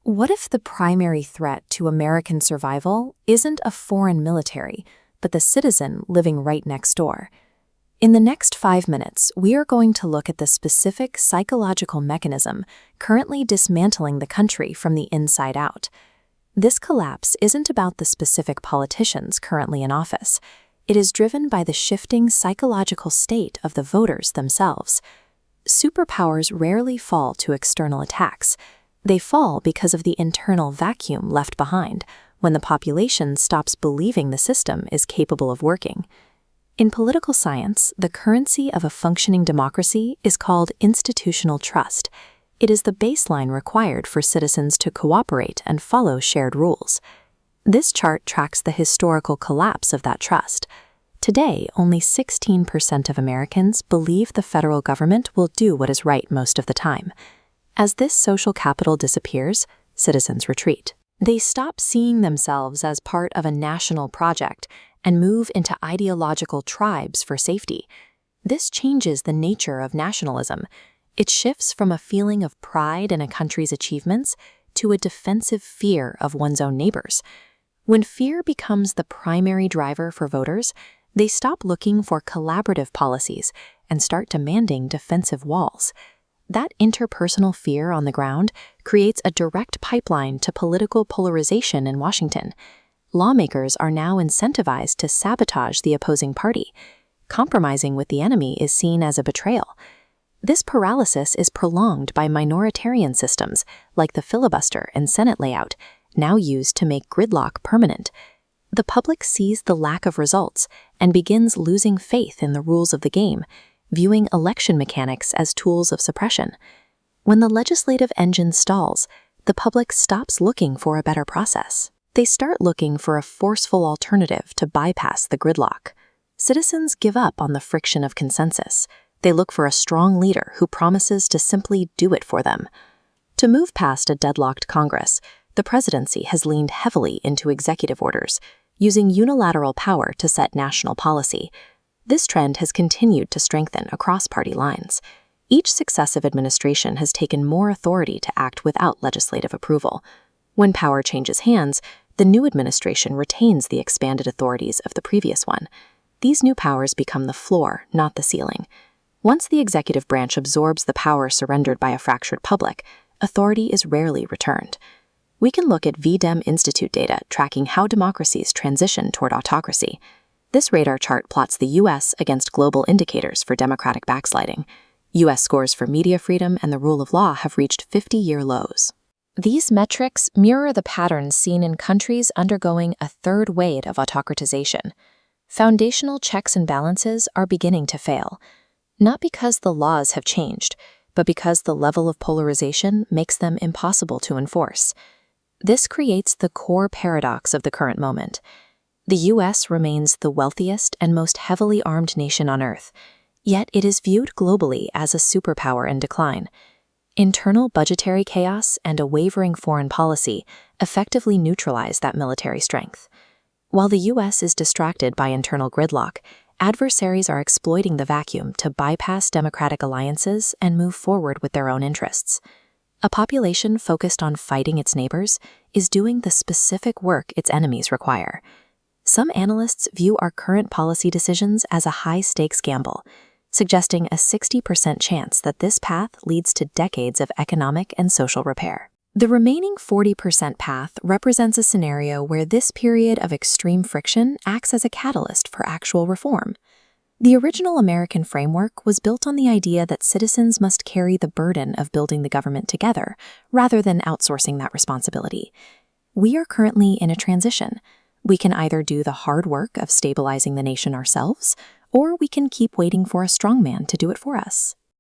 What if the primary threat to American survival isn't a foreign military, but the citizen living right next door? In the next 5 minutes, we are going to look at the specific psychological mechanism currently dismantling the country from the inside out. This collapse isn't about the specific politicians currently in office. It is driven by the shifting psychological state of the voters themselves. Superpowers rarely fall to external attacks. They fall because of the internal vacuum left behind when the population stops believing the system is capable of working. In political science, the currency of a functioning democracy is called institutional trust. It is the baseline required for citizens to cooperate and follow shared rules. This chart tracks the historical collapse of that trust. Today, only 16% of Americans believe the federal government will do what is right most of the time. As this social capital disappears, citizens retreat. They stop seeing themselves as part of a national project and move into ideological tribes for safety. This changes the nature of nationalism. It shifts from a feeling of pride in a country's achievements to a defensive fear of one's own neighbors. When fear becomes the primary driver for voters, they stop looking for collaborative policies and start demanding defensive walls. That interpersonal fear on the ground creates a direct pipeline to political polarization in Washington. Lawmakers are now incentivized to sabotage the opposing party. Compromising with the enemy is seen as a betrayal. This paralysis is prolonged by minoritarian systems like the filibuster and Senate layout, now used to make gridlock permanent. The public sees the lack of results and begins losing faith in the rules of the game, viewing election mechanics as tools of suppression. When the legislative engine stalls, the public stops looking for a better process. They start looking for a forceful alternative to bypass the gridlock. Citizens give up on the friction of consensus. They look for a strong leader who promises to simply do it for them. To move past a deadlocked Congress, the presidency has leaned heavily into executive orders, using unilateral power to set national policy. This trend has continued to strengthen across party lines. Each successive administration has taken more authority to act without legislative approval. When power changes hands, the new administration retains the expanded authorities of the previous one. These new powers become the floor, not the ceiling. Once the executive branch absorbs the power surrendered by a fractured public, authority is rarely returned. We can look at VDEM Institute data tracking how democracies transition toward autocracy. This radar chart plots the U.S. against global indicators for democratic backsliding. U.S. scores for media freedom and the rule of law have reached 50-year lows. These metrics mirror the patterns seen in countries undergoing a third wave of autocratization. Foundational checks and balances are beginning to fail, not because the laws have changed, but because the level of polarization makes them impossible to enforce. This creates the core paradox of the current moment. The U.S. remains the wealthiest and most heavily armed nation on Earth, yet it is viewed globally as a superpower in decline. Internal budgetary chaos and a wavering foreign policy effectively neutralize that military strength. While the U.S. is distracted by internal gridlock, adversaries are exploiting the vacuum to bypass democratic alliances and move forward with their own interests. A population focused on fighting its neighbors is doing the specific work its enemies require. Some analysts view our current policy decisions as a high-stakes gamble, suggesting a 60% chance that this path leads to decades of economic and social repair. The remaining 40% path represents a scenario where this period of extreme friction acts as a catalyst for actual reform. The original American framework was built on the idea that citizens must carry the burden of building the government together, rather than outsourcing that responsibility. We are currently in a transition. We can either do the hard work of stabilizing the nation ourselves, or we can keep waiting for a strongman to do it for us.